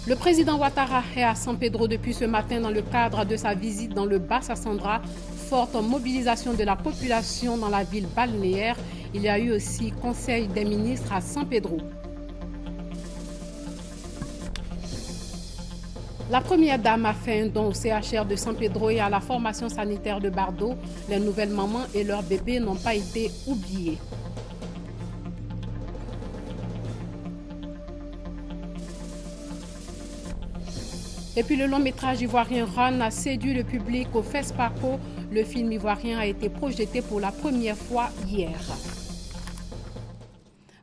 Le président Ouattara est à San Pedro depuis ce matin dans le cadre de sa visite dans le Bas-Sassandra. Forte mobilisation de la population dans la ville balnéaire. Il y a eu aussi conseil des ministres à San Pedro. La première dame a fait un don au CHR de San Pedro et à la formation sanitaire de Bardo. Les nouvelles mamans et leurs bébés n'ont pas été oubliés. Et puis le long métrage ivoirien Run a séduit le public au FESPACO. Le film ivoirien a été projeté pour la première fois hier.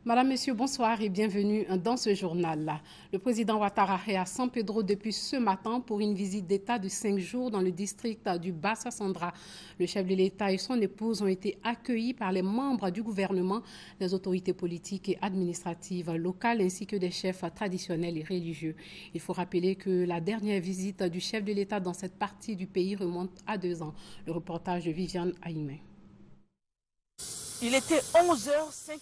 Madame, Monsieur, bonsoir et bienvenue dans ce journal. Le président Ouattara est à San Pedro depuis ce matin pour une visite d'État de 5 jours dans le district du Bas-Sassandra. Le chef de l'État et son épouse ont été accueillis par les membres du gouvernement, les autorités politiques et administratives locales ainsi que des chefs traditionnels et religieux. Il faut rappeler que la dernière visite du chef de l'État dans cette partie du pays remonte à 2 ans. Le reportage de Viviane Haïmé. Il était 11h05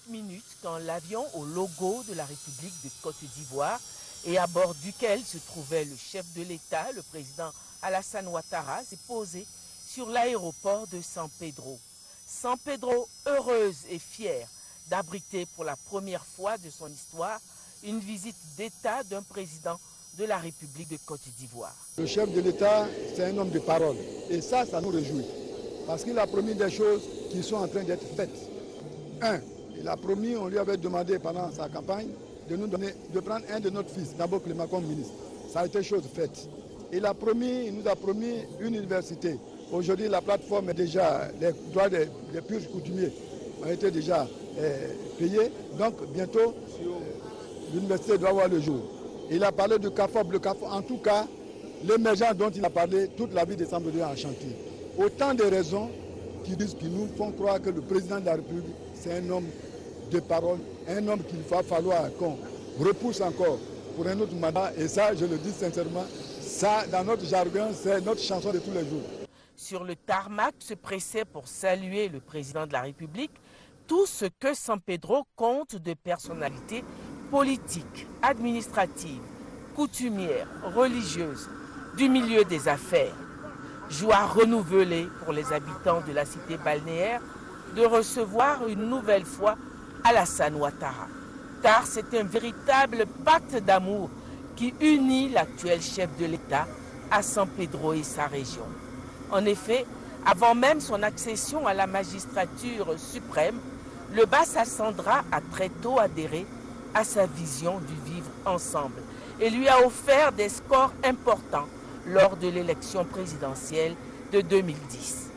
quand l'avion au logo de la République de Côte d'Ivoire et à bord duquel se trouvait le chef de l'État, le président Alassane Ouattara, s'est posé sur l'aéroport de San Pedro. San Pedro, heureuse et fière d'abriter pour la première fois de son histoire une visite d'État d'un président de la République de Côte d'Ivoire. Le chef de l'État, c'est un homme de parole et ça nous réjouit parce qu'il a promis des choses qui sont en train d'être faites. Il a promis, on lui avait demandé pendant sa campagne de prendre un de nos fils, d'abord Clément comme ministre. Ça a été chose faite. Il nous a promis une université. Aujourd'hui, la plateforme est déjà, les droits des purges coutumiers ont été déjà payés. Donc, bientôt, l'université doit voir le jour. Il a parlé de CAFOB. Le CAFOB, en tout cas, l'émergence dont il a parlé, toute la vie de San Pedro est en chantier. Autant de raisons qui nous font croire que le président de la République, c'est un homme de parole, un homme qu'il va falloir qu'on repousse encore pour un autre mandat. Et ça, je le dis sincèrement, ça, dans notre jargon, c'est notre chanson de tous les jours. Sur le tarmac, se pressait pour saluer le président de la République tout ce que San Pedro compte de personnalités politiques, administratives, coutumières, religieuses, du milieu des affaires. Joie renouvelée pour les habitants de la cité balnéaire de recevoir une nouvelle fois Alassane Ouattara. Car c'est un véritable pacte d'amour qui unit l'actuel chef de l'État à San Pedro et sa région. En effet, avant même son accession à la magistrature suprême, le Bas-Sassandra a très tôt adhéré à sa vision du vivre ensemble et lui a offert des scores importants lors de l'élection présidentielle de 2010.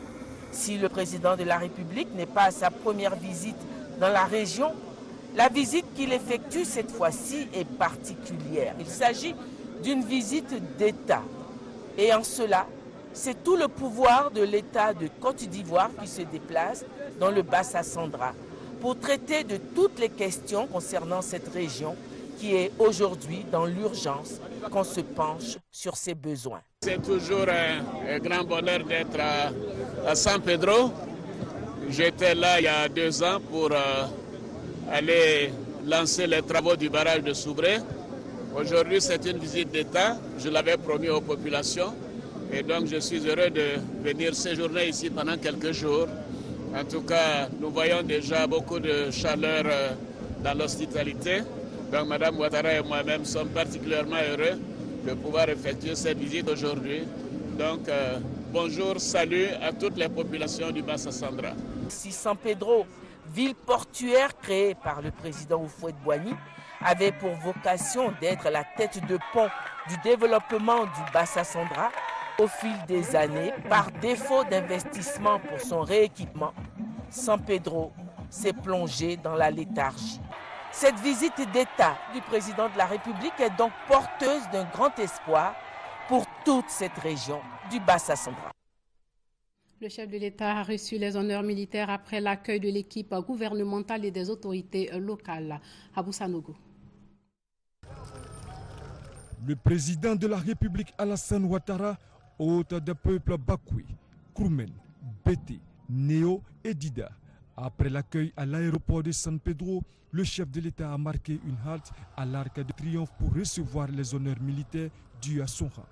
Si le président de la République n'est pas à sa première visite dans la région, la visite qu'il effectue cette fois-ci est particulière. Il s'agit d'une visite d'État. Et en cela, c'est tout le pouvoir de l'État de Côte d'Ivoire qui se déplace dans le Bas-Sassandra pour traiter de toutes les questions concernant cette région qui est aujourd'hui dans l'urgence qu'on se penche sur ses besoins. C'est toujours un grand bonheur d'être à San Pedro. J'étais là il y a 2 ans pour aller lancer les travaux du barrage de Soubré. Aujourd'hui, c'est une visite d'État. Je l'avais promis aux populations. Et donc, je suis heureux de venir séjourner ici pendant quelques jours. En tout cas, nous voyons déjà beaucoup de chaleur dans l'hospitalité. Donc, Mme Ouattara et moi-même sommes particulièrement heureux de pouvoir effectuer cette visite aujourd'hui. Donc, bonjour, salut à toutes les populations du Bas-Sassandra. Si San Pedro, ville portuaire créée par le président Houphouët-Boigny, avait pour vocation d'être la tête de pont du développement du Bas-Sassandra, au fil des années, par défaut d'investissement pour son rééquipement, San Pedro s'est plongé dans la léthargie. Cette visite d'État du président de la République est donc porteuse d'un grand espoir pour toute cette région du Bas-Sassandra. Le chef de l'État a reçu les honneurs militaires après l'accueil de l'équipe gouvernementale et des autorités locales. Abou Sanogo. Le président de la République Alassane Ouattara, hôte des peuples Bakoué, Kroumen, Bété, Néo et Dida. Après l'accueil à l'aéroport de San Pedro, le chef de l'État a marqué une halte à l'Arc de Triomphe pour recevoir les honneurs militaires dus à son rang.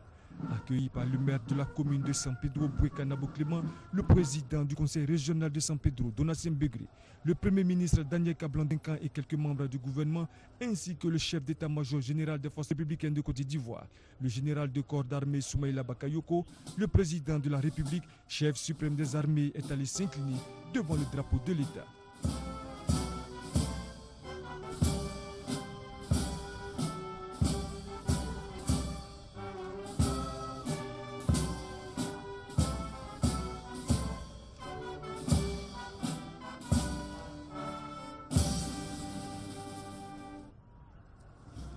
Accueilli par le maire de la commune de San Pedro, Bouekanabo Clément, le président du conseil régional de San Pedro, Donatien Begré, le premier ministre Daniel Kablan-Duncan et quelques membres du gouvernement, ainsi que le chef d'état-major général des forces républicaines de Côte d'Ivoire, le général de corps d'armée Soumaïla Bakayoko, le président de la République, chef suprême des armées, est allé s'incliner devant le drapeau de l'État.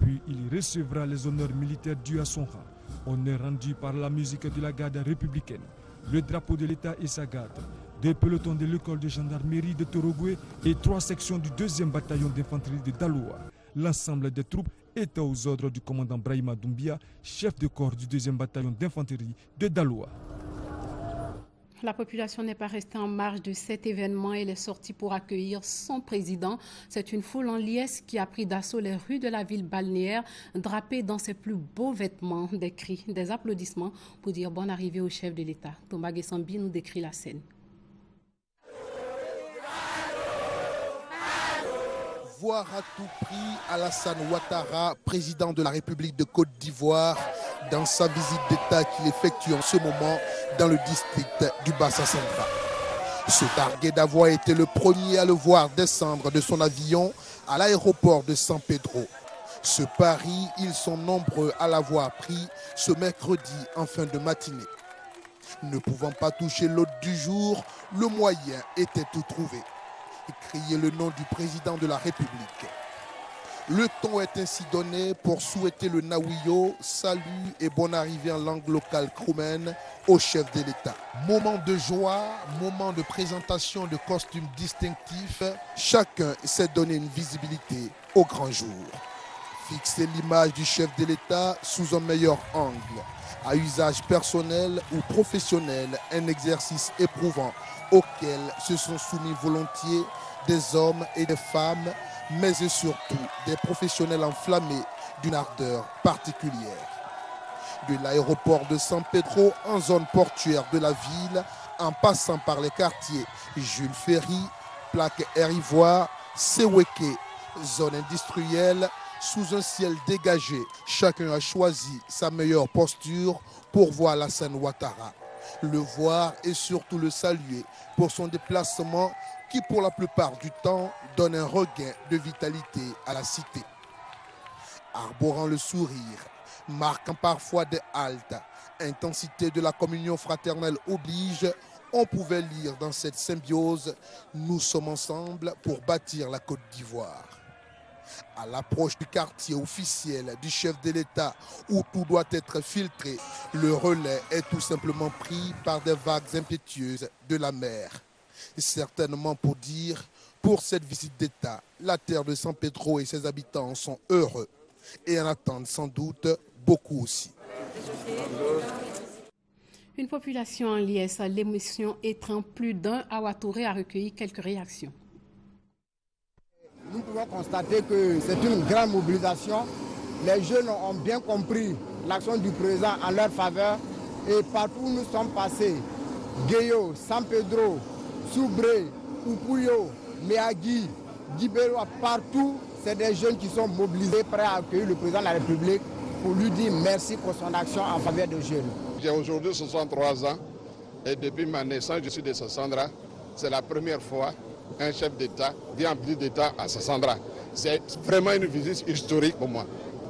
Puis il recevra les honneurs militaires dus à son rang, honneurs rendus par la musique de la garde républicaine, le drapeau de l'État et sa garde, 2 pelotons de l'école de gendarmerie de Torogwe et 3 sections du 2e bataillon d'infanterie de Daloa. L'ensemble des troupes était aux ordres du commandant Brahima Doumbia, chef de corps du 2e bataillon d'infanterie de Daloa. La population n'est pas restée en marge de cet événement. Elle est sortie pour accueillir son président. C'est une foule en liesse qui a pris d'assaut les rues de la ville balnéaire, drapée dans ses plus beaux vêtements. Des cris, des applaudissements pour dire bonne arrivée au chef de l'État. Thomas Gessambi nous décrit la scène. Voir à tout prix Alassane Ouattara, président de la République de Côte d'Ivoire, dans sa visite d'État qu'il effectue en ce moment dans le district du Bassa-Central. Ce targué d'avoir été le premier à le voir descendre de son avion à l'aéroport de San Pedro. Ce pari, ils sont nombreux à l'avoir pris ce mercredi en fin de matinée. Ne pouvant pas toucher l'hôte du jour, le moyen était tout trouvé. Crier le nom du président de la République. Le ton est ainsi donné pour souhaiter le Nawiyo, salut et bonne arrivée en langue locale kroumen au chef de l'État. Moment de joie, moment de présentation de costumes distinctifs, chacun s'est donné une visibilité au grand jour. Fixer l'image du chef de l'État sous un meilleur angle, à usage personnel ou professionnel, un exercice éprouvant auquel se sont soumis volontiers des hommes et des femmes, mais et surtout des professionnels enflammés d'une ardeur particulière. De l'aéroport de San Pedro en zone portuaire de la ville, en passant par les quartiers Jules Ferry, Plaque Air Ivoire, Seweke, zone industrielle, sous un ciel dégagé, chacun a choisi sa meilleure posture pour voir Alassane Ouattara. Le voir et surtout le saluer pour son déplacement qui pour la plupart du temps donne un regain de vitalité à la cité. Arborant le sourire, marquant parfois des haltes, intensité de la communion fraternelle oblige, on pouvait lire dans cette symbiose « Nous sommes ensemble pour bâtir la Côte d'Ivoire ». À l'approche du quartier officiel du chef de l'État où tout doit être filtré, le relais est tout simplement pris par des vagues impétueuses de la mer. Certainement pour dire, pour cette visite d'État, la terre de San Pedro et ses habitants sont heureux et en attendent sans doute beaucoup aussi. Une population en liesse, l'émotion étreint plus d'un. Awa Touré a recueilli quelques réactions. Nous pouvons constater que c'est une grande mobilisation. Les jeunes ont bien compris l'action du président en leur faveur. Et partout où nous sommes passés, Guéyo, San Pedro, Soubré, Upuyo, Meagui, Guibero, partout, c'est des jeunes qui sont mobilisés, prêts à accueillir le président de la République pour lui dire merci pour son action en faveur des jeunes. J'ai aujourd'hui 63 ans et depuis ma naissance, je suis de Sassandra. C'est la première fois un chef d'État vient en visite d'État à Sassandra. C'est vraiment une visite historique pour moi.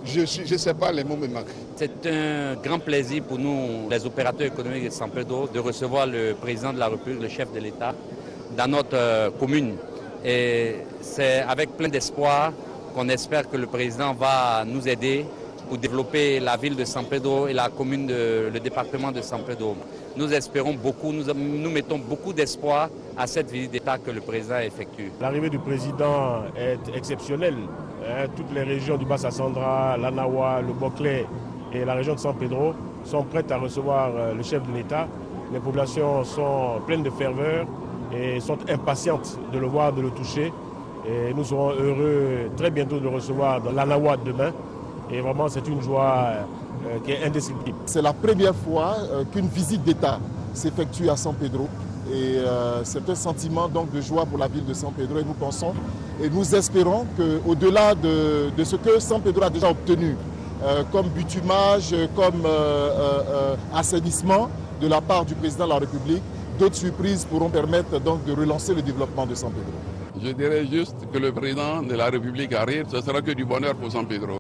Je ne sais pas, les mots me manquent. C'est un grand plaisir pour nous, les opérateurs économiques de San Pedro, de recevoir le président de la République, le chef de l'État, dans notre commune. Et c'est avec plein d'espoir qu'on espère que le président va nous aider pour développer la ville de San Pedro et la commune, le département de San Pedro. Nous espérons beaucoup, nous mettons beaucoup d'espoir à cette visite d'État que le président effectue. L'arrivée du président est exceptionnelle. Toutes les régions du Bassa-Central, l'Anawa, le Boclé et la région de San Pedro sont prêtes à recevoir le chef de l'État. Les populations sont pleines de ferveur et sont impatientes de le voir, de le toucher. Et nous serons heureux très bientôt de le recevoir dans l'Anawa demain. Et vraiment, c'est une joie qui est indescriptible. C'est la première fois qu'une visite d'État s'effectue à San Pedro. Et c'est un sentiment donc de joie pour la ville de San Pedro. Et nous pensons et nous espérons qu'au-delà de ce que San Pedro a déjà obtenu, comme bitumage, comme assainissement de la part du président de la République, d'autres surprises pourront permettre donc de relancer le développement de San Pedro. Je dirais juste que le président de la République arrive, ce sera que du bonheur pour San Pedro.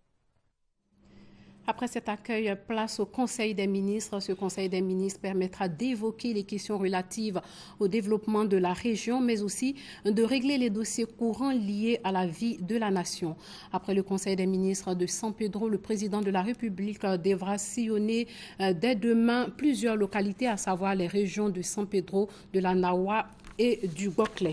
Après cet accueil, place au Conseil des ministres. Ce Conseil des ministres permettra d'évoquer les questions relatives au développement de la région, mais aussi de régler les dossiers courants liés à la vie de la nation. Après le Conseil des ministres de San Pedro, le président de la République devra sillonner dès demain plusieurs localités, à savoir les régions de San Pedro, de l'Anawa et du Boclé.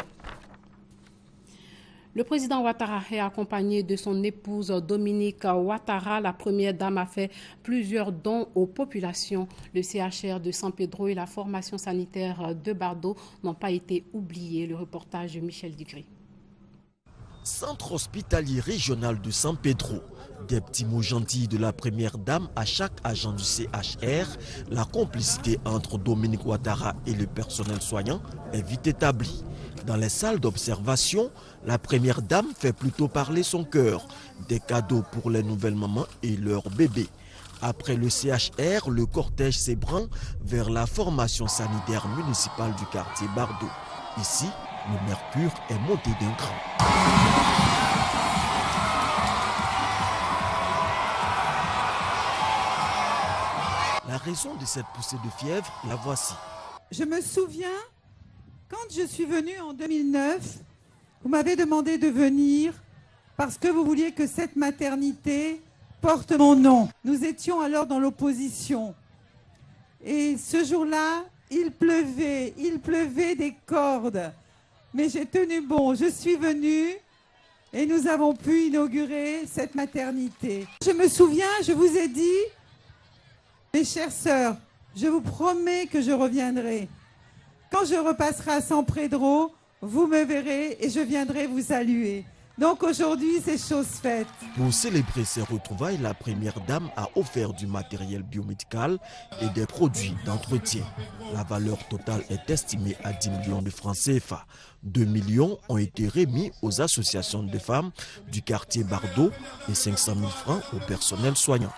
Le président Ouattara est accompagné de son épouse Dominique Ouattara. La première dame a fait plusieurs dons aux populations. Le CHR de San Pedro et la formation sanitaire de Bardo n'ont pas été oubliés. Le reportage de Michel Digri. Centre hospitalier régional de San Pedro. Des petits mots gentils de la première dame à chaque agent du CHR. La complicité entre Dominique Ouattara et le personnel soignant est vite établie. Dans les salles d'observation, la première dame fait plutôt parler son cœur. Des cadeaux pour les nouvelles mamans et leurs bébés. Après le CHR, le cortège s'ébranle vers la formation sanitaire municipale du quartier Bardo. Ici, le mercure est monté d'un cran. La raison de cette poussée de fièvre, la voici. Je me souviens, quand je suis venue en 2009, vous m'avez demandé de venir parce que vous vouliez que cette maternité porte mon nom. Nous étions alors dans l'opposition. Et ce jour-là, il pleuvait des cordes. Mais j'ai tenu bon, je suis venue et nous avons pu inaugurer cette maternité. Je me souviens, je vous ai dit, mes chères sœurs, je vous promets que je reviendrai. Quand je repasserai à San Pedro, vous me verrez et je viendrai vous saluer. Donc aujourd'hui, c'est chose faite. Pour célébrer ces retrouvailles, la première dame a offert du matériel biomédical et des produits d'entretien. La valeur totale est estimée à 10 millions de francs CFA. 2 millions ont été remis aux associations de femmes du quartier Bardo et 500 000 francs au personnel soignant.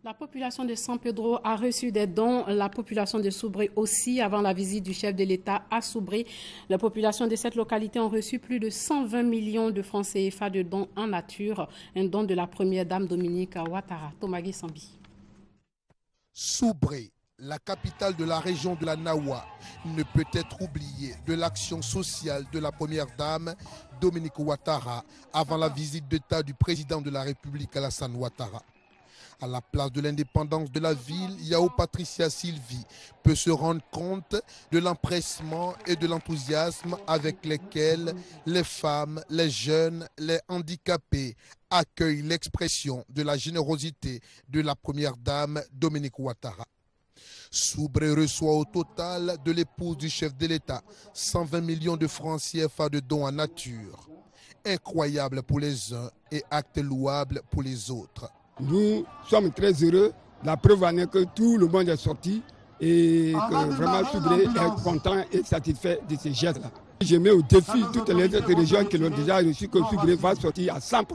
La population de San Pedro a reçu des dons, la population de Soubré aussi, avant la visite du chef de l'État à Soubré. La population de cette localité a reçu plus de 120 millions de francs CFA de dons en nature, un don de la première dame Dominique Ouattara. Tomagui Sambi. Soubré, la capitale de la région de la Nawa, ne peut être oubliée de l'action sociale de la première dame Dominique Ouattara avant la visite d'État du président de la République Alassane Ouattara. À la place de l'indépendance de la ville, Yao Patricia Sylvie peut se rendre compte de l'empressement et de l'enthousiasme avec lesquels les femmes, les jeunes, les handicapés accueillent l'expression de la générosité de la première dame Dominique Ouattara. Soubré reçoit au total de l'épouse du chef de l'État 120 millions de francs CFA de dons en nature. Incroyable pour les uns et acte louable pour les autres. Nous sommes très heureux. La preuve en est que tout le monde est sorti et que vraiment Soubré est content et satisfait de ces gestes-là. Je mets au défi toutes les autres régions qui l'ont déjà reçu que Soubré va sortir à 100%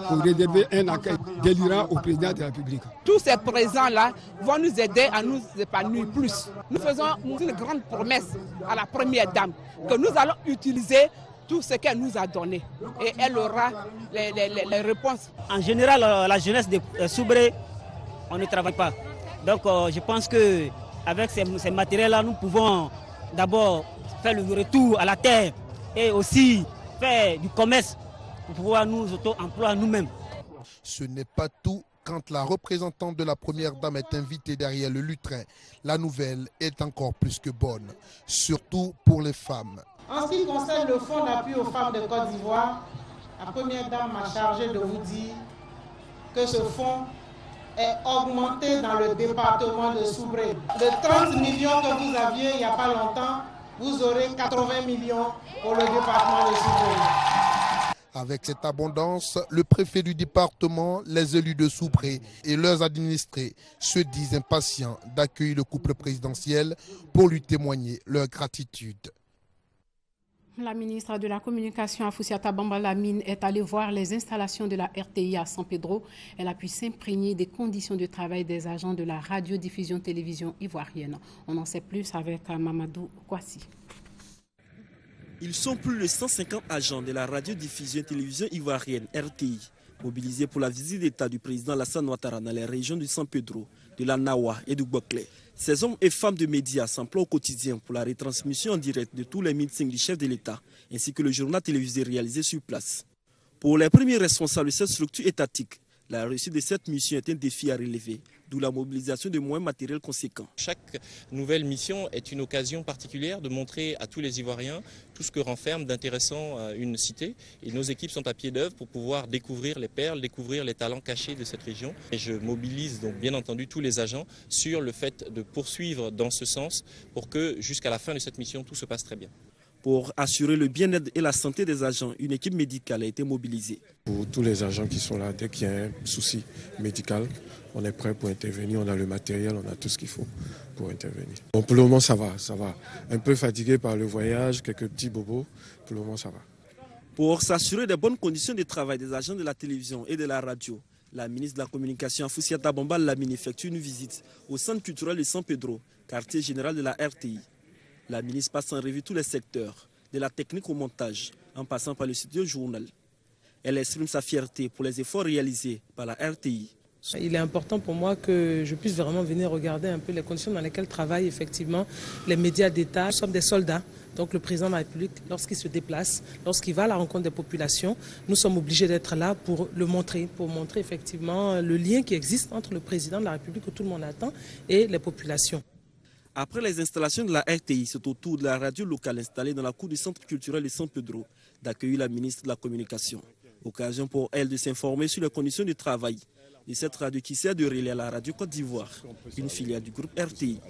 pour réserver un accueil délirant au président de la République. Tous ces présents-là vont nous aider à nous épanouir plus. Nous faisons une grande promesse à la première dame que nous allons utiliser tout ce qu'elle nous a donné et elle aura les réponses. En général, la jeunesse de Soubré, on ne travaille pas. Donc je pense qu'avec ces matériels-là, nous pouvons d'abord faire le retour à la terre et aussi faire du commerce pour pouvoir nous auto-employer nous-mêmes. Ce n'est pas tout. Quand la représentante de la première dame est invitée derrière le lutrin, la nouvelle est encore plus que bonne, surtout pour les femmes. En ce qui concerne le fonds d'appui aux femmes de Côte d'Ivoire, la première dame m'a chargé de vous dire que ce fonds est augmenté dans le département de Soubré. Les 30 millions que vous aviez il n'y a pas longtemps vous aurez 80 millions pour le département de Soubré. Avec cette abondance, le préfet du département, les élus de Soubré et leurs administrés se disent impatients d'accueillir le couple présidentiel pour lui témoigner leur gratitude. La ministre de la Communication, Afoussiata Bamba Lamine, est allée voir les installations de la RTI à San Pedro. Elle a pu s'imprégner des conditions de travail des agents de la radiodiffusion télévision ivoirienne. On en sait plus avec Mamadou Kouassi. Ils sont plus de 150 agents de la radiodiffusion télévision ivoirienne RTI, mobilisés pour la visite d'État du président Alassane Ouattara dans les régions du San Pedro, de la Nawa et du Bouaklé. Ces hommes et femmes de médias s'emploient au quotidien pour la retransmission en direct de tous les meetings du chef de l'État, ainsi que le journal télévisé réalisé sur place. Pour les premiers responsables de cette structure étatique, la réussite de cette mission est un défi à relever, d'où la mobilisation de moyens matériels conséquents. Chaque nouvelle mission est une occasion particulière de montrer à tous les Ivoiriens tout ce que renferme d'intéressant une cité. Et nos équipes sont à pied d'œuvre pour pouvoir découvrir les perles, découvrir les talents cachés de cette région. Et je mobilise donc bien entendu tous les agents sur le fait de poursuivre dans ce sens pour que jusqu'à la fin de cette mission, tout se passe très bien. Pour assurer le bien-être et la santé des agents, une équipe médicale a été mobilisée. Pour tous les agents qui sont là, dès qu'il y a un souci médical, on est prêt pour intervenir, on a le matériel, on a tout ce qu'il faut pour intervenir. Bon, pour le moment, ça va. Un peu fatigué par le voyage, quelques petits bobos, pour le moment, ça va. Pour s'assurer des bonnes conditions de travail des agents de la télévision et de la radio, la ministre de la Communication, Afoussiata Bamba Lamine, effectue une visite au centre culturel de San Pedro, quartier général de la RTI. La ministre passe en revue tous les secteurs, de la technique au montage, en passant par le studio journal. Elle exprime sa fierté pour les efforts réalisés par la RTI. Il est important pour moi que je puisse vraiment venir regarder un peu les conditions dans lesquelles travaillent effectivement les médias d'État. Nous sommes des soldats, donc le président de la République, lorsqu'il se déplace, lorsqu'il va à la rencontre des populations, nous sommes obligés d'être là pour le montrer, pour montrer effectivement le lien qui existe entre le président de la République que tout le monde attend et les populations. Après les installations de la RTI, c'est au tour de la radio locale installée dans la cour du centre culturel de San Pedro d'accueillir la ministre de la Communication. Occasion pour elle de s'informer sur les conditions de travail de cette radio qui sert de relais à la radio Côte d'Ivoire, une filiale du groupe RTI.